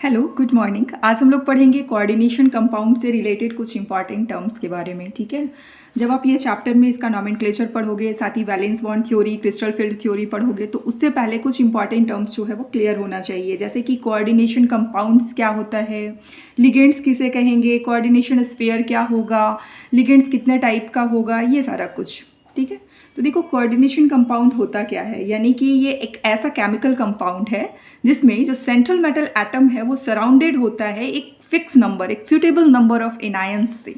Hello, good morning. आज हम लोग पढ़ेंगे कोऑर्डिनेशन कंपाउंड से रिलेटेड कुछ इंपॉर्टेंट टर्म्स के बारे में। ठीक है, जब आप ये चैप्टर में इसका नॉमेनक्लेचर पढ़ोगे, साथ ही valence bond theory, crystal field theory पढ़ोगे, तो उससे पहले कुछ इंपॉर्टेंट टर्म्स जो है वो क्लियर होना चाहिए। जैसे कि कोऑर्डिनेशन कंपाउंड्स क्या होता है, लिगेंड्स किसे कहेंगे, कोऑर्डिनेशन स्फीयर क्या होगा, लिगेंड्स कितने टाइप का होगा, ये सारा कुछ। ठीक है, तो देखो कोऑर्डिनेशन कंपाउंड होता क्या है, यानी कि ये एक ऐसा केमिकल कंपाउंड है जिसमें जो सेंट्रल मेटल एटम है वो सराउंडेड होता है एक फिक्स नंबर, एक सूटेबल नंबर ऑफ एनायंस से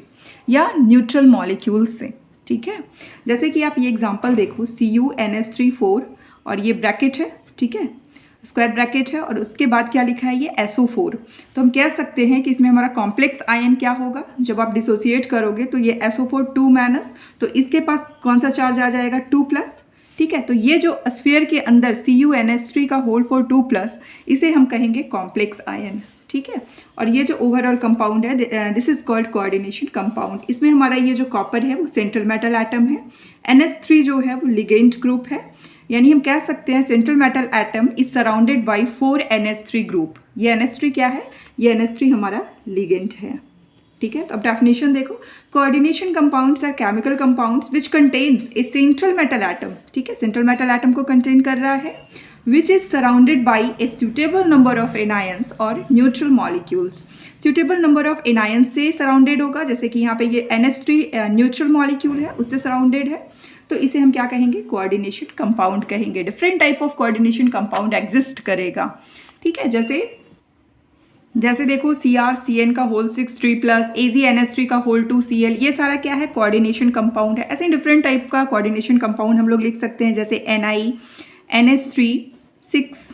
या न्यूट्रल मॉलिक्यूल्स से। ठीक है, जैसे कि आप ये एग्जांपल देखो, CuNH3 4 और ये ब्रैकेट है, ठीक है, स्क्वायर ब्रैकेट है, और उसके बाद क्या लिखा है, ये SO4। तो हम कह सकते हैं कि इसमें हमारा कॉम्प्लेक्स आयन क्या होगा, जब आप डिसोसिएट करोगे तो ये SO4 2-, तो इसके पास कौन सा चार्ज आ जाएगा, 2+। ठीक है, तो ये जो स्फीयर के अंदर CuNH3 का होल फॉर 2+, इसे हम कहेंगे कॉम्प्लेक्स आयन। ठीक है, और ये जो ओवरऑल कंपाउंड है, this is called coordination compound. इसमें हमारा ये जो कॉपर है वो सेंट्रल मेटल एटम है, NH3 जो है वो लिगेंड ग्रुप है, यानी हम कह सकते हैं central metal atom is surrounded by 4 NH3 group. ये NH3 क्या है, ये NH3 हमारा लिगेंड है। ठीक है, तो अब डेफिनेशन देखो, coordination compounds are chemical compounds which contains a central metal atom. ठीक है, सेंट्रल मेटल एटम को कंटेन कर रहा है, which is surrounded by a suitable number of anions और neutral molecules. Suitable number of anions से surrounded होगा, जैसे कि यहाँ पे ये NH3 न्यूट्रल मॉलिक्यूल है, उससे सराउंडेड है, तो इसे हम क्या कहेंगे, कोऑर्डिनेशन कंपाउंड कहेंगे। Different type of coordination compound exist करेगा। ठीक है, जैसे देखो CrCN का होल 6 3+, AgNH3 का होल 2Cl, ये सारा क्या है, कोऑर्डिनेशन कंपाउंड है। ऐसे डिफरेंट टाइप का कोऑर्डिनेशन कंपाउंड हम लोग लिख सकते हैं, जैसे NiNH3 6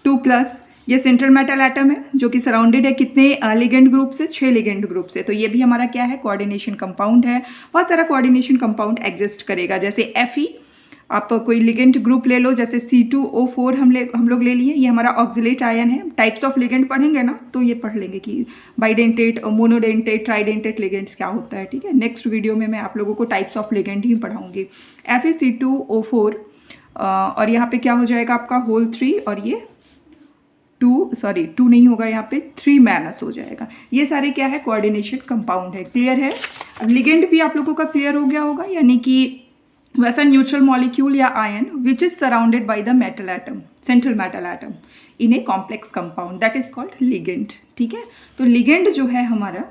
2+, ये सेंट्रल मेटल एटम है जो कि सराउंडेड है कितने लिगेंड ग्रुप से, 6 लिगेंड ग्रुप से, तो ये भी हमारा क्या है, कोऑर्डिनेशन कंपाउंड है। बहुत सारा कोऑर्डिनेशन कंपाउंड एग्जिस्ट करेगा, जैसे Fe, आप कोई लिगेंड ग्रुप ले लो, जैसे C2O4 हम लोग ले लिए, ये हमारा ऑक्सिलेट आयन है। टाइप्स ऑफ लिगेंड पढ़ेंगे ना तो ये पढ़ लेंगे कि बाइडेंटेट, मोनोडेंटेट, ट्राइडेंटेट लिगेंड्स क्या होता है। ठीक है, नेक्स्ट वीडियो में मैं आप लोगों को टाइप्स ऑफ लिगेंड ही पढ़ाऊंगी। FeC2O4 और यहाँ पे क्या हो जाएगा आपका होल 3, और ये 2 नहीं होगा, यहाँ पे 3- हो जाएगा। ये सारे क्या है, कोऑर्डिनेशन कंपाउंड है। क्लियर है, अब लिगेंड भी आप लोगों का क्लियर हो गया होगा, यानी कि वैसा न्यूट्रल मॉलिक्यूल या ion which is surrounded by the metal atom, central metal atom in a complex compound, that is called ligand. ठीक है, तो लिगेंड जो है हमारा,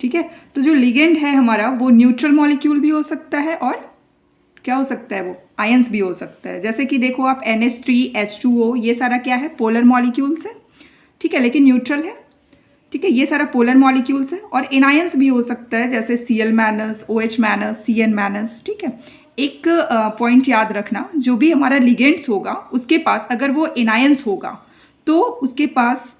ठीक है, तो जो लिगेंड है हमारा वो न्यूट्रल मॉलिक्यूल भी हो सकता है, और क्या हो सकता है, वो आयंस भी हो सकता है। जैसे कि देखो आप NH3 H2O, ये सारा क्या है, पोलर मॉलिक्यूल्स है। ठीक है, लेकिन न्यूट्रल है। ठीक है, ये सारा पोलर मॉलिक्यूल्स है, और एनायंस भी हो सकता है, जैसे Cl-, OH-, CN-। ठीक है, एक पॉइंट याद रखना, जो भी हमारा लिगेंड्स होगा उसके पास अगर वो एनायंस होगा तो उसके पास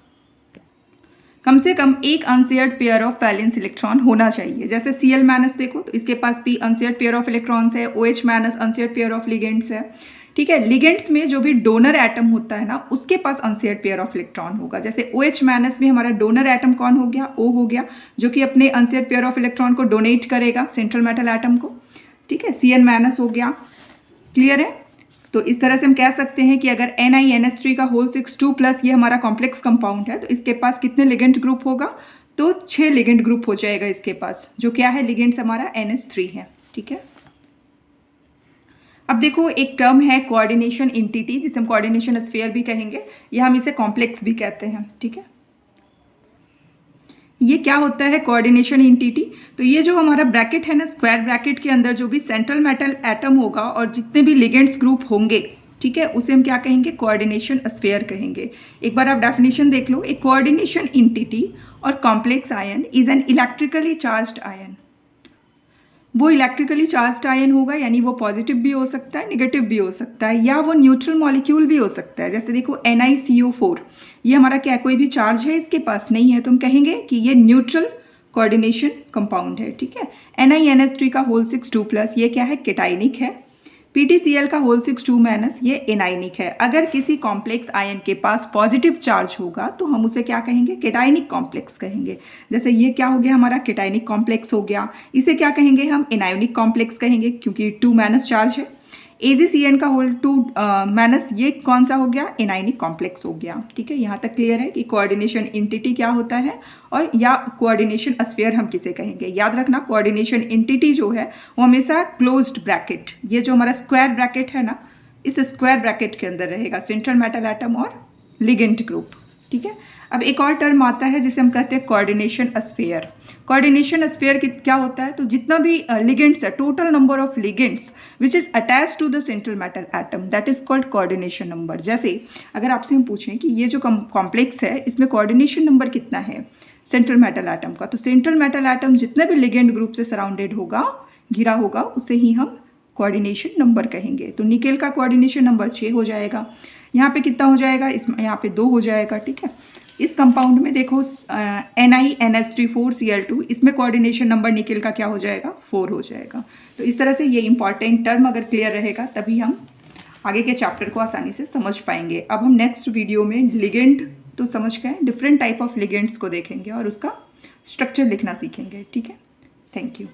कम से कम एक unshared pair of valence electron होना चाहिए। जैसे Cl- देखो तो इसके पास भी अनशेयर्ड पेयर ऑफ इलेक्ट्रॉन्स है, OH- unshared pair of ligands है। ठीक है, लिगेंड्स में जो भी डोनर एटम होता है ना, उसके पास अनशेयर्ड पेयर ऑफ इलेक्ट्रॉन होगा। जैसे OH- में हमारा डोनर एटम कौन हो गया, O हो गया, जो कि अपने अनशेयर्ड पेयर ऑफ इलेक्ट्रॉन को डोनेट करेगा सेंट्रल मेटल एटम को। ठीक है, Cn- हो गया। क्लियर है, तो इस तरह से हम कह सकते हैं कि अगर NiNH3 का होल 6 2+, ये हमारा कॉम्प्लेक्स कंपाउंड है, तो इसके पास कितने लिगेंड ग्रुप होगा, तो 6 लिगेंड ग्रुप हो जाएगा इसके पास, जो क्या है, लिगेंड्स हमारा NH3 है। ठीक है, अब देखो एक टर्म है कोऑर्डिनेशन एंटिटी, जिसे हम कोऑर्डिनेशन स्फीयर भी कहेंगे, या हम इसे कॉम्प्लेक्स भी कहते हैं। ठीक है, ये क्या होता है कोऑर्डिनेशन एंटिटी, तो ये जो हमारा ब्रैकेट है ना, स्क्वायर ब्रैकेट के अंदर जो भी सेंट्रल मेटल एटम होगा और जितने भी लिगेंड्स ग्रुप होंगे, ठीक है, उसे हम क्या कहेंगे, कोऑर्डिनेशन स्फीयर कहेंगे। एक बार आप डेफिनेशन देख लो, ए कोऑर्डिनेशन एंटिटी और complex ion is an electrically charged ion. वो इलेक्ट्रिकली चार्ज्ड आयन होगा, यानी वो पॉजिटिव भी हो सकता है, नेगेटिव भी हो सकता है, या वो न्यूट्रल मॉलिक्यूल भी हो सकता है। जैसे देखो NiCO4, ये हमारा क्या, कोई भी चार्ज है इसके पास नहीं है, तो हम कहेंगे कि ये न्यूट्रल कोऑर्डिनेशन कंपाउंड है। ठीक है, NiNH3 का होल 6 2+, ये क्या है, केटाइनिक है। PTCl का होल 6 2-, ये एनाइनिक है। अगर किसी कॉम्प्लेक्स आयन के पास पॉजिटिव चार्ज होगा तो हम उसे क्या कहेंगे, केटाइनिक कॉम्प्लेक्स कहेंगे। जैसे ये क्या हो गया, हमारा केटाइनिक कॉम्प्लेक्स हो गया। इसे क्या कहेंगे हम, एनायोनिक कॉम्प्लेक्स कहेंगे, क्योंकि 2- चार्ज है। AgCN का होल 2 माइनस ये कौन सा हो गया, एनाइनिक कॉम्प्लेक्स हो गया। ठीक है, यहाँ तक क्लियर है कि कोऑर्डिनेशन एंटिटी क्या होता है और या कोऑर्डिनेशन स्फीयर हम किसे कहेंगे। याद रखना कोऑर्डिनेशन एंटिटी जो है वो हमेशा क्लोज्ड ब्रैकेट, ये जो हमारा स्क्वायर ब्रैकेट है ना, इस स्क्वायर ब्रैकेट के अंदर रहेगा सेंट्रल मेटल एटम और लिगेंड ग्रुप। ठीक है, अब एक और टर्म आता है जिसे हम कहते हैं कोऑर्डिनेशन स्फीयर। कोऑर्डिनेशन स्फीयर क्या होता है, तो जितना भी लिगेंड्स है, total number of ligands which is attach to the central metal atom, that is called coordination number. जैसे अगर आपसे हम पूछें कि ये जो कॉम्प्लेक्स है इसमें कोऑर्डिनेशन नंबर कितना है सेंट्रल मेटल एटम का, तो सेंट्रल मेटल एटम जितने भी लिगेंड ग्रुप से सराउंडेड होगा, घिरा होगा, उसे ही हम कोऑर्डिनेशन नंबर कहेंगे। तो निकेल का कोऑर्डिनेशन नंबर 6 हो जाएगा। यहाँ पे कितना हो जाएगा, इसमें यहाँ पे 2 हो जाएगा। ठीक है, इस कंपाउंड में देखो NiNH3,4Cl2, इसमें कोऑर्डिनेशन नंबर निकेल का क्या हो जाएगा, 4 हो जाएगा। तो इस तरह से ये इंपॉर्टेंट टर्म अगर क्लियर रहेगा तभी हम आगे के चैप्टर को आसानी से समझ पाएंगे। अब हम नेक्स्ट वीडियो में लिगेंड तो समझ गए, डिफरेंट टाइप ऑफ लिगेंड्स को देखेंगे और उसका स्ट्रक्चर लिखना सीखेंगे। ठीक है, थैंक यू।